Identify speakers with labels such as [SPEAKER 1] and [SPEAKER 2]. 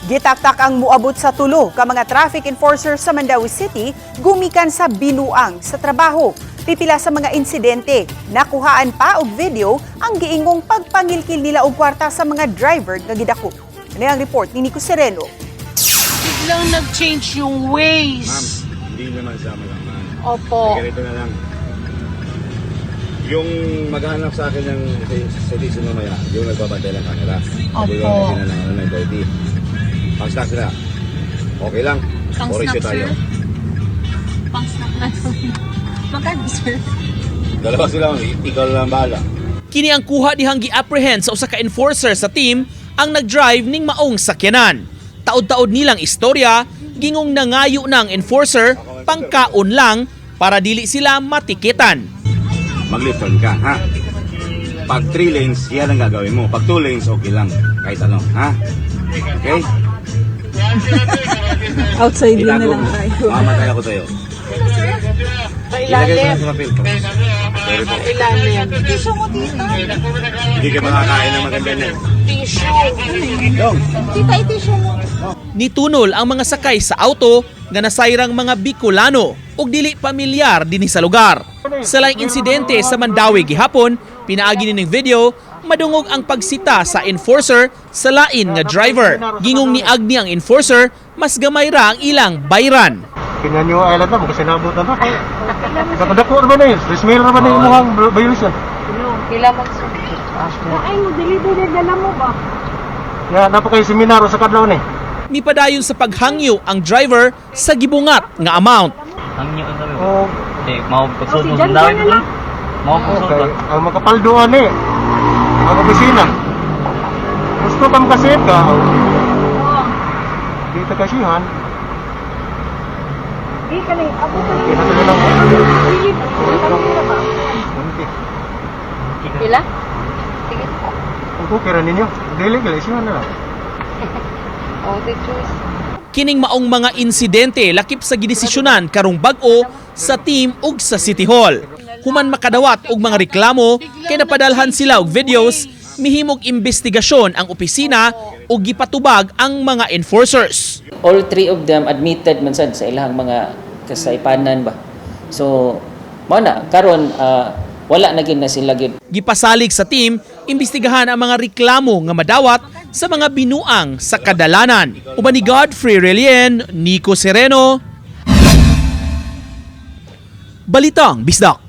[SPEAKER 1] Gitaktak ang muabot sa tulo ka mga traffic enforcer sa Mandaue City gumikan sa binuang sa trabaho. Pipila sa mga insidente, nakuhaan pa og video ang giingong pagpangilkil nila og kwarta sa mga driver nga gidako. Ano ang report ni Nico Sereno?
[SPEAKER 2] Biglang nag-change yung ways.
[SPEAKER 3] Ma'am, hindi naman sama lang, ma'am.
[SPEAKER 2] Opo.
[SPEAKER 3] Ganito na lang. Yung maghanap sa akin ng citizen mamaya, yung nagbabantay ng camera.
[SPEAKER 2] Opo.
[SPEAKER 3] Yung na lang ng 30. Pang-snack sila. Okay lang.
[SPEAKER 2] Pang-snack,
[SPEAKER 3] tayo.
[SPEAKER 2] sir? Pang-snack na to. Magkano, sir?
[SPEAKER 3] Dalawa sila, ikaw lang bahala.
[SPEAKER 4] Kini ang kuha dihang gi-apprehend sa usa ka enforcer sa team ang nag-drive ning maong sakyanan. Taod-taod nilang istorya, gingong nangayo ng enforcer pangkaon lang para dili sila matikitan.
[SPEAKER 3] Mag-left turn ka, ha? Pag 3 lanes, yan ang gagawin mo. Pag 2 lanes, okay lang. Kahit ano, ha? Okay?
[SPEAKER 1] Outside
[SPEAKER 3] Ilago mo. Mamatay ako sa'yo. Ilagay ko na sa papel. Sorry po.
[SPEAKER 2] Ilalim. Tissue mo dito.
[SPEAKER 3] Hindi ka makakain ng maganda niyan.
[SPEAKER 2] Tissue.
[SPEAKER 3] Dong!
[SPEAKER 2] Tita, i-tissue mo.
[SPEAKER 4] Nitunol ang mga sakay sa auto nga nasayrang mga Bicolano ug dili pamilyar dinhi sa lugar. Sa laing insidente sa Mandaue gihapon, pinaagi ning video, madungog ang pagsita sa enforcer sa lain nga driver. Gingong niagni ang enforcer, mas gamay ra ang ilang bayran.
[SPEAKER 5] Kinyan yung island na, magkasinabot na ba? Nakadako naman na yun. Rismail naman na yung mukhang violation.
[SPEAKER 2] Kailan mag-sulit? Ay mo, delivery na mo ba?
[SPEAKER 5] Kaya napakayo seminaro sa kadlaw ni.
[SPEAKER 4] Mipadayon sa paghangyo ang driver sa gibungat nga amount.
[SPEAKER 6] Ang nyo ano
[SPEAKER 5] O,
[SPEAKER 6] eh, mau pagsud mo sa dawit ko. Mau pagsud
[SPEAKER 5] okay.
[SPEAKER 6] ba?
[SPEAKER 5] Ang makapalduan ni. Ang opisina. Gusto kang kasit ka. Dito kasihan.
[SPEAKER 2] Di ka lang. Ako ka
[SPEAKER 5] Kaya na lang.
[SPEAKER 2] Pila? Sige.
[SPEAKER 5] Ang kukira ninyo. Dili, kasihan na lang.
[SPEAKER 2] Oh, the choice.
[SPEAKER 4] Kining maong mga insidente lakip sa gidesisyonan karong bag-o sa team ug sa City Hall. Human makadawat og mga reklamo kay napadalhan sila og videos, mihimog investigasyon ang opisina ug gipatubag ang mga enforcers.
[SPEAKER 7] All three of them admitted man sad sa ilang mga kasaypanan ba. So mao na karon wala na gyud na sila gyud.
[SPEAKER 4] Gipasalig sa team, imbestigahan ang mga reklamo nga madawat sa mga binuang sa kadalanan. Uban ni Godfrey Relien, Nico Sereno, Balitang Bisdak.